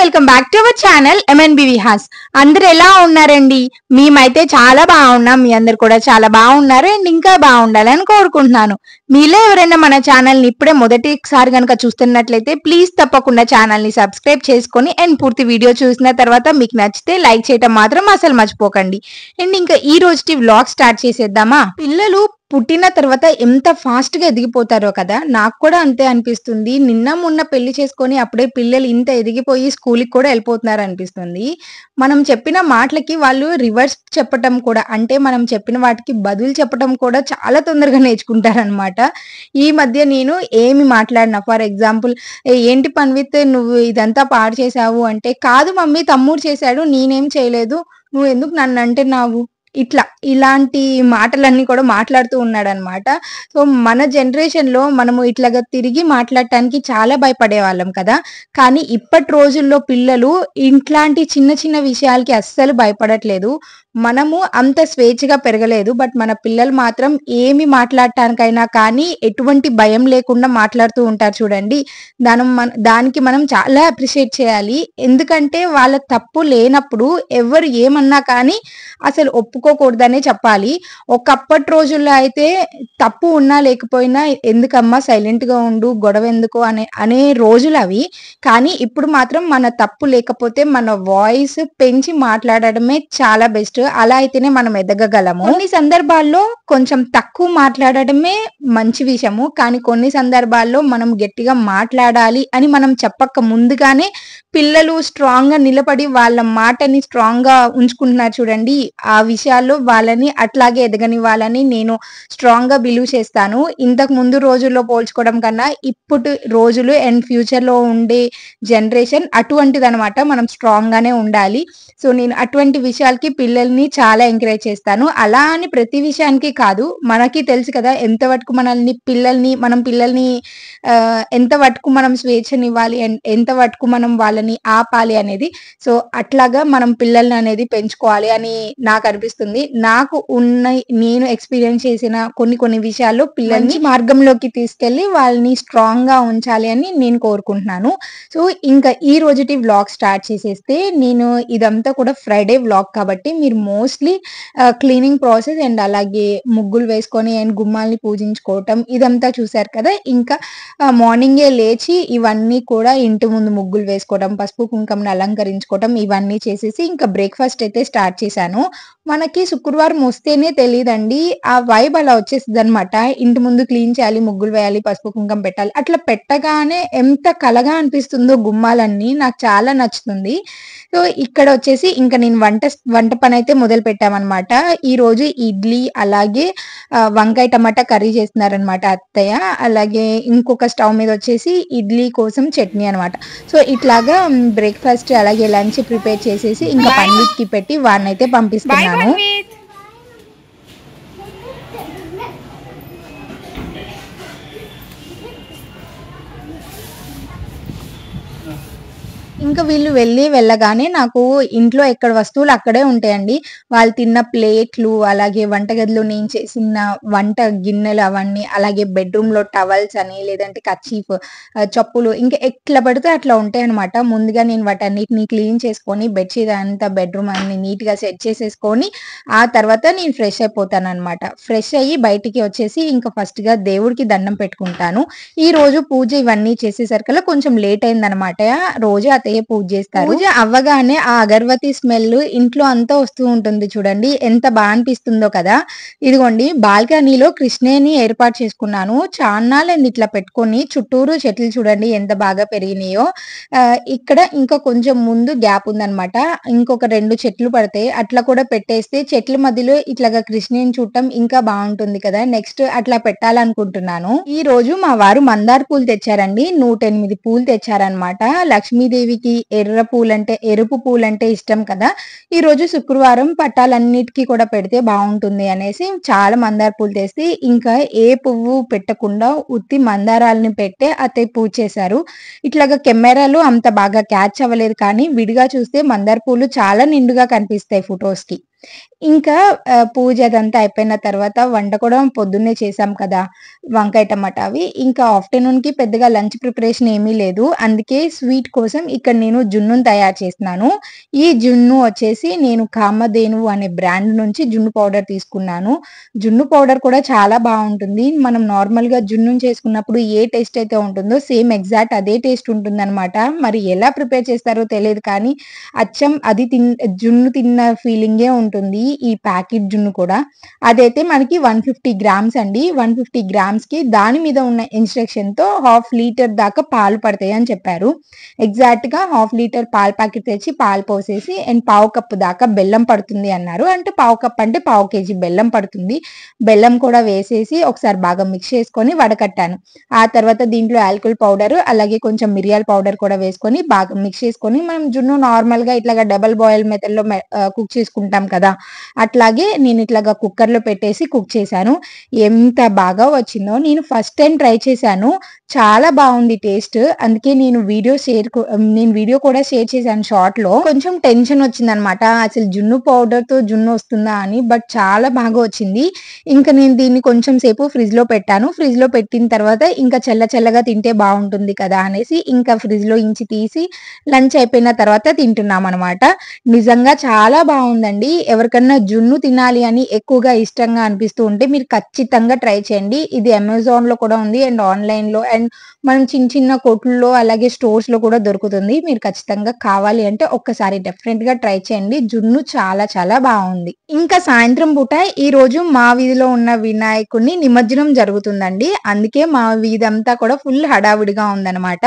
Welcome back to our channel MNB Vihas. అందరు ఎలా ఉన్నారండి? మేమైతే చాలా బాగున్నాం. మీ అందరు కూడా చాలా బాగున్నారు అండ్ ఇంకా బాగుండాలని కోరుకుంటున్నాను. మీలో ఎవరైనా మన ఛానల్ ని ఇప్పుడే మొదటిసారి కనుక చూస్తున్నట్లయితే ప్లీజ్ తప్పకుండా ఛానల్ ని సబ్స్క్రైబ్ చేసుకొని అండ్ పూర్తి వీడియో చూసిన తర్వాత మీకు నచ్చితే లైక్ చేయటం మాత్రం అసలు మర్చిపోకండి. అండ్ ఇంకా ఈ రోజుటి వ్లాగ్ స్టార్ట్ చేసేద్దామా? పిల్లలు పుట్టిన తర్వాత ఎంత ఫాస్ట్ గా ఎదిగిపోతారో కదా, నాకు కూడా అంతే అనిపిస్తుంది. నిన్న మొన్న పెళ్లి చేసుకొని అప్పుడే పిల్లలు ఇంత ఎదిగిపోయి స్కూల్కి కూడా వెళ్ళిపోతున్నారు అనిపిస్తుంది. మనం చెప్పిన మాటలకి వాళ్ళు రివర్స్ చెప్పటం కూడా, అంటే మనం చెప్పిన వాటికి బదులు చెప్పటం కూడా చాలా తొందరగా నేర్చుకుంటారనమాట. ఈ మధ్య నేను ఏమి మాట్లాడినా, ఫర్ ఎగ్జాంపుల్ ఏంటి పన్విత్ నువ్వు ఇదంతా పాడు చేసావు అంటే, కాదు మమ్మీ తమ్ముడు చేశాడు నేనేం చేయలేదు, నువ్వు ఎందుకు నన్ను అంటున్నావు, ఇలాంటి మాటలన్నీ కూడా మాట్లాడుతూ ఉన్నాడనమాట. సో మన జనరేషన్ లో మనము ఇట్లాగా తిరిగి మాట్లాడటానికి చాలా భయపడే వాళ్ళం కదా, కానీ ఇప్పటి రోజుల్లో పిల్లలు ఇట్లాంటి చిన్న చిన్న విషయాలకి అస్సలు భయపడట్లేదు. మనము అంత స్వేచ్ఛగా పెరగలేదు, బట్ మన పిల్లలు మాత్రం ఏమి మాట్లాడటానికైనా కానీ ఎటువంటి భయం లేకుండా మాట్లాడుతూ ఉంటారు చూడండి. దానికి మనం చాలా అప్రిషియేట్ చేయాలి. ఎందుకంటే వాళ్ళ తప్పు లేనప్పుడు ఎవరు ఏమన్నా కానీ అసలు ఒప్పుకోకూడదనే చెప్పాలి. ఒకప్పటి రోజుల్లో అయితే తప్పు ఉన్నా లేకపోయినా ఎందుకమ్మా సైలెంట్ గా ఉండు, గొడవ ఎందుకు అనే రోజులు అవి. కానీ ఇప్పుడు మాత్రం మన తప్పు లేకపోతే మన వాయిస్ పెంచి మాట్లాడడమే చాలా బెస్ట్. అలా అయితేనే మనం ఎదగగలము. కొన్ని సందర్భాల్లో కొంచెం తక్కువ మాట్లాడడమే మంచి విషయము, కానీ కొన్ని సందర్భాల్లో మనం గట్టిగా మాట్లాడాలి అని మనం చెప్పక ముందుగానే పిల్లలు స్ట్రాంగ్ గా నిలబడి వాళ్ళ మాటని స్ట్రాంగ్ గా ఉంచుకుంటున్నారు చూడండి. ఆ విషయాల్లో వాళ్ళని అట్లాగే ఎదగనివ్వాలని నేను స్ట్రాంగ్ గా బిలీవ్ చేస్తాను. ఇంతకు ముందు రోజుల్లో పోల్చుకోవడం కన్నా ఇప్పుడు రోజులు అండ్ ఫ్యూచర్ లో ఉండే జనరేషన్ అటువంటిది అనమాట. మనం స్ట్రాంగ్ గానే ఉండాలి. సో నేను అటువంటి విషయాలకి పిల్లల్ని చాలా ఎంకరేజ్ చేస్తాను. అలా అని ప్రతి విషయానికి కాదు, మనకి తెలుసు కదా ఎంత వరకు మనం పిల్లల్ని ఎంత వరకు మనం స్వేచ్ఛనివ్వాలి అండ్ ఎంత వరకు మనం వాళ్ళని ఆపాలి అనేది. సో అట్లాగా మనం పిల్లల్ని అనేది పెంచుకోవాలి అని నాకు అనిపిస్తుంది. నేను ఎక్స్పీరియన్స్ చేసిన కొన్ని విషయాల్లో పిల్లల్ని మార్గంలోకి తీసుకెళ్లి వాళ్ళని స్ట్రాంగ్ గా ఉంచాలి అని నేను కోరుకుంటున్నాను. సో ఇంకా ఈ రోజుటి వ్లాగ్ స్టార్ట్ చేసేస్తే, నేను ఇదంతా కూడా ఫ్రైడే వ్లాగ్ కాబట్టి మీరు మోస్ట్లీ క్లీనింగ్ ప్రాసెస్ అండ్ అలాగే ముగ్గులు వేసుకొని అండ్ గుమ్మాల్ని పూజించుకోవటం ఇదంతా చూసారు కదా. ఇంకా మార్నింగే లేచి ఇవన్నీ కూడా ఇంటి ముందు ముగ్గులు వేసుకోవడం, పసుపు కుంకుమని అలంకరించుకోవటం ఇవన్నీ చేసేసి ఇంకా బ్రేక్ఫాస్ట్ అయితే స్టార్ట్ చేశాను. మనకి శుక్రవారం వస్తేనే తెలియదండి, ఆ వైబ్ అలా వచ్చేస్తుంది అనమాట. ఇంటి ముందు క్లీన్ చేయాలి, ముగ్గులు వేయాలి, పసుపు కుంకుమ పెట్టాలి. అట్లా పెట్టగానే ఎంత కలగా అనిపిస్తుందో గుమ్మాలన్నీ, నాకు చాలా నచ్చుతుంది. సో ఇక్కడ వచ్చేసి ఇంకా నేను వంట పని అయితే మొదలు పెట్టామన్నమాట. ఈ రోజు ఇడ్లీ అలాగే వంకాయ టమాటా కర్రీ చేస్తున్నారనమాట అత్తయ్య. అలాగే ఇంకొక స్టవ్ మీద వచ్చేసి ఇడ్లీ కోసం చట్నీ అనమాట. సో ఇట్లాగా బ్రేక్ఫాస్ట్ అలాగే లంచ్ ప్రిపేర్ చేసేసి ఇంకా పన్విత్కి పెట్టి వాడినైతే పంపిస్తున్నాను. ఇంకా వీళ్ళు వెళ్ళగానే నాకు ఇంట్లో ఎక్కడ వస్తువులు అక్కడే ఉంటాయండి. వాళ్ళు తిన్న ప్లేట్లు, అలాగే వంటగదిలో నేను చేసిన వంట గిన్నెలు అవన్నీ, అలాగే బెడ్రూమ్ లో టవల్స్ అని లేదంటే కర్చీఫ్, చెప్పులు, ఇంకా ఎట్లా పడితే అట్లా ఉంటాయి అనమాట. ముందుగా నేను వాటన్నిటిని క్లీన్ చేసుకొని బెడ్షీట్ అంతా బెడ్రూమ్ అన్ని నీట్ గా సెట్ చేసేసుకొని ఆ తర్వాత నేను ఫ్రెష్ అయిపోతాను అనమాట. ఫ్రెష్ అయ్యి బయటికి వచ్చేసి ఇంకా ఫస్ట్ గా దేవుడికి దండం పెట్టుకుంటాను. ఈ రోజు పూజ ఇవన్నీ చేసేసరికల్లా కొంచెం లేట్ అయిందనమాట. రోజు అత్తయ్య పూజ చేస్తారు. పూజ అవ్వగానే ఆ అగరబత్తి స్మెల్ ఇంట్లో అంతా వస్తూ ఉంటుంది చూడండి, ఎంత బాగా అనిపిస్తుందో కదా. ఇదిగోండి బాల్కనీలో కృష్ణేని ఏర్పాటు చేసుకున్నాను. చాన్నాళ్ళండి ఇట్లా పెట్టుకొని, చుట్టూరు చెట్లు చూడండి ఎంత బాగా పెరిగినాయో. ఇక్కడ ఇంకా కొంచెం ముందు గ్యాప్ ఉందనమాట, ఇంకొక 2 చెట్లు పడతాయి. అట్లా కూడా పెట్టేస్తే చెట్ల మధ్యలో ఇట్లాగా కృష్ణేని చూడటం ఇంకా బాగుంటుంది కదా. నెక్స్ట్ అట్లా పెట్టాలనుకుంటున్నాను. ఈ రోజు మా వారు మందార పూలు తెచ్చారండి, 108 పూలు తెచ్చారనమాట. లక్ష్మీదేవికి ఎరుపు పూలంటే ఇష్టం కదా. ఈ రోజు శుక్రవారం పట్టాలన్నిటికీ కూడా పెడితే బాగుంటుంది అనేసి చాలా మందార పూలు తెస్తే ఇంకా ఏ పువ్వు పెట్టకుండా ఉత్తి మందారాలని పెట్టే అత్తయ్య పూజ చేశారు. ఇట్లాగా కెమెరాలో అంత బాగా క్యాచ్ అవ్వలేదు, కానీ విడిగా చూస్తే మందార పూలు చాలా నిండుగా కనిపిస్తాయి ఫొటోస్ కి. ఇంకా పూజ అదంతా అయిపోయిన తర్వాత వంట కూడా పొద్దున్నే చేశాం కదా! వంకాయ టమాటా అవి. ఇంకా ఆఫ్టర్‌నూన్‌కి పెద్దగా లంచ్ ప్రిపరేషన్ ఏమీ లేదు. అందుకే స్వీట్ కోసం ఇక్కడ నేను జున్నుని తయారు చేస్తున్నాను. ఈ జున్ను వచ్చేసి నేను కామధేను అనే బ్రాండ్ నుంచి జున్ను పౌడర్ తీసుకున్నాను. జున్ను పౌడర్ కూడా చాలా బావుంటుంది. మనం నార్మల్‌గా జున్నుని చేసుకున్నప్పుడు ఏ టేస్ట్ అయితే ఉంటుందో సేమ్ ఎగ్జాక్ట్ అదే టేస్ట్ ఉంటుందనమాట. మరి ఎలా ప్రిపేర్ చేస్తారో తెలీదు కానీ అచ్చం అది జున్ను తిన్న ఫీలింగే ఉంటుంది. ఈ ప్యాకెట్ జున్ను కూడా. అదైతే మనకి 150 గ్రామ్స్ అండి. 150 గ్రామ్స్‌కి దాని మీద ఉన్న ఇన్‌స్ట్రక్షన్‌తో హాఫ్ లీటర్ దాకా పాలు పడతాయి అని చెప్పారు. ఎగ్జాక్ట్‌గా హాఫ్ లీటర్ పాల ప్యాకెట్ తెచ్చి పాలు పోసేసి అండ్ పావు కప్పు దాకా బెల్లం పడుతుంది అన్నారు. అంటే పావు కప్ అంటే పావు కేజీ బెల్లం పడుతుంది. బెల్లం కూడా వేసేసి ఒకసారి బాగా మిక్స్ చేసుకొని వడకట్టాను. ఆ తర్వాత దీంట్లో ఆల్కహాల్ పౌడర్ అలాగే కొంచెం మిరియాల పౌడర్ కూడా వేసుకొని బాగా మిక్స్ చేసుకొని మనం జున్ను నార్మల్‌గా ఇట్లాగా డబుల్ బాయిల్ మెథడ్‌లో కుక్ చేసుకుంటాం కదా! అట్లాగే నేను ఇట్లాగా కుక్కర్‌లో పెట్టేసి కుక్ చేశాను. ఎంత బాగా వచ్చిందో నేను ఫస్ట్ టైమ్ ట్రై చేశాను. చాలా బావుంది టేస్ట్. అందుకే నేను వీడియో కూడా షేర్ చేశాను షార్ట్‌లో. కొంచెం టెన్షన్ వచ్చిందనమాట. అసలు జున్ను పౌడర్‌తో జున్ను వస్తుందా అని. బట్ చాలా బాగా వచ్చింది. ఇంక నేను దీన్ని కొంచెం సేపు ఫ్రిడ్జ్‌లో పెట్టాను. ఫ్రిడ్జ్‌లో పెట్టిన తర్వాత ఇంకా చల్లగా తింటే బావుంటుంది కదా! అనేసి ఇంకా ఫ్రిడ్జ్‌లో ఇంచి తీసి లంచ్ అయిపోయిన తర్వాత తింటున్నామనమాట. నిజంగా చాలా బావుందండి. ఎవరికన్నా జున్ను తినాలి అని ఎక్కువగా ఇష్టంగా అనిపిస్తూ ఉంటే మీరు ఖచ్చితంగా ట్రై చేయండి. ఇది అమెజాన్‌లో కూడా ఉంది అండ్ ఆన్‌లైన్‌లో అండ్ మనం చిన్న కొట్టుల్లో అలాగే స్టోర్స్‌లో కూడా దొరుకుతుంది. మీరు ఖచ్చితంగా కావాలి అంటే ఒక్కసారి డెఫినెట్‌గా ట్రై చేయండి. జున్ను చాలా బావుంది. ఇంకా సాయంత్రం పూట ఈరోజు మా వీధిలో ఉన్న వినాయకుడిని నిమజ్జనం జరుగుతుందండి. అందుకే మా వీధంతా కూడా ఫుల్ హడావిడిగా ఉందనమాట.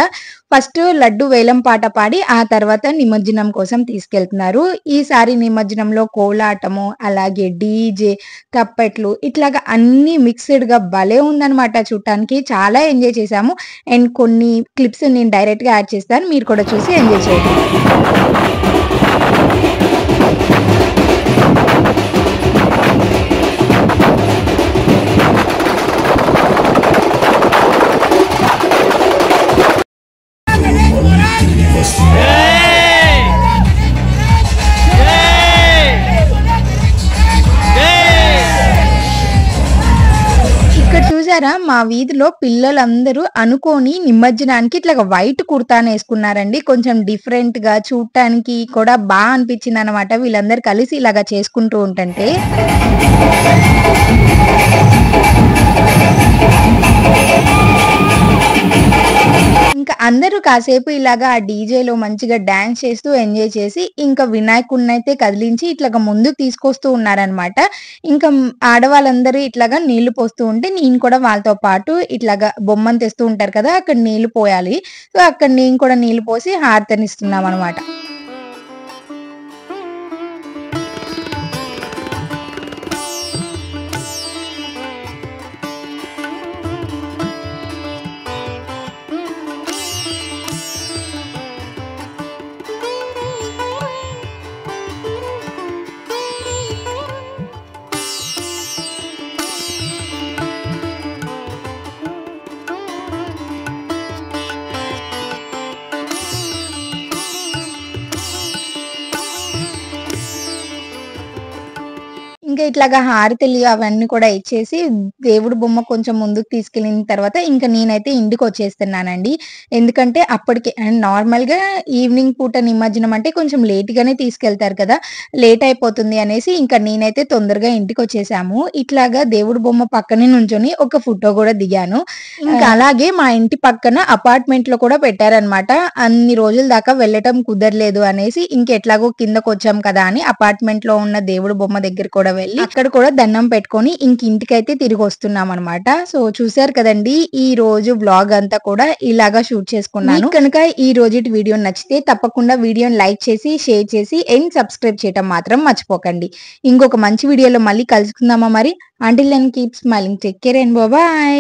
ఫస్ట్ లడ్డు వేలం పాట పాడి ఆ తర్వాత నిమజ్జనం కోసం తీసుకెళ్తున్నారు. ఈసారి నిమజ్జనంలో కోలాటము, అలాగే డీజే, తప్పెట్లు ఇట్లాగా అన్నీ మిక్స్‌డ్‌గా భలే ఉందనమాట చూడటానికి. చాలా ఎంజాయ్ చేశాము. అండ్ కొన్ని క్లిప్స్ నేను డైరెక్ట్‌గా యాడ్ చేస్తాను. మీరు కూడా చూసి ఎంజాయ్ చేయండి. ఇక్కడ చూసారా మా వీధిలో పిల్లలందరూ అనుకోని నిమజ్జనానికి ఇట్లాగా వైట్ కుర్తానేసుకున్నారండి. కొంచెం డిఫరెంట్‌గా చూడటానికి కూడా అనిపించిందనమాట. వీళ్ళందరూ కలిసి ఇలాగ చేసుకుంటూ ఉంటంటే. ఇంకా అందరూ కాసేపు ఇలాగా ఆ డీజేలో మంచిగా డాన్స్ చేస్తూ ఎంజాయ్ చేసి, ఇంకా వినాయకుడినైతే కదిలించి ఇట్లాగా ముందుకు తీసుకొస్తూ ఉన్నారనమాట. ఇంకా ఆడవాళ్ళందరూ ఇట్లాగా నీళ్లు పోస్తూ ఉంటే, నేను కూడా వాళ్ళతో పాటు ఇట్లాగా బొమ్మను తెస్తూ ఉంటారు కదా! అక్కడ నీళ్లు పోయాలి. సో, అక్కడ నేను కూడా నీళ్లు పోసి హారతనిస్తున్నామనమాట. ఇంకా ఇట్లాగా హారతులు అవన్నీ కూడా ఇచ్చేసి, దేవుడి బొమ్మ కొంచెం ముందుకు తీసుకెళ్ళిన తర్వాత ఇంక నేనైతే ఇంటికొచ్చేస్తున్నానండి. ఎందుకంటే అప్పటికే నార్మల్‌గా ఈవినింగ్ పూట నిమజ్జనం అంటే కొంచెం లేట్‌గానే తీసుకెళ్తారు కదా! లేట్ అయిపోతుంది అనేసి ఇంక నేనైతే తొందరగా ఇంటికొచ్చేసాము. ఇట్లాగా దేవుడి బొమ్మ పక్కనే నుంచొని ఒక ఫోటో గూడా దిగాను. ఇంకా అలాగే మా ఇంటి పక్కన అపార్ట్మెంట్‌లో కూడా పెట్టారనమాట. అన్ని రోజుల దాకా వెళ్ళటం కుదరలేదు అనేసి ఇంకెట్లాగో కిందకొచ్చాం కదా! అని అపార్ట్మెంట్‌లో ఉన్న దేవుడి బొమ్మ దగ్గర కూడా వెళ్ళి అక్కడ కూడా దండం పెట్టుకొని ఇంటికైతే తిరిగొస్తున్నామనమాట. సో, చూసారు కదండీ! ఈ రోజు వ్లాగ్ అంతా కూడా ఇలాగా షూట్ చేసుకున్నాను. మీకు కనుక ఈ రోజుటి వీడియో నచ్చితే తప్పకుండా వీడియోని లైక్ చేసి, షేర్ చేసి అండ్ సబ్స్క్రైబ్ చేయటం మాత్రం మర్చిపోకండి. ఇంకొక మంచి వీడియోలో మళ్ళీ కలుసుకుందామా మరి? Until then keep smiling. Take care and by.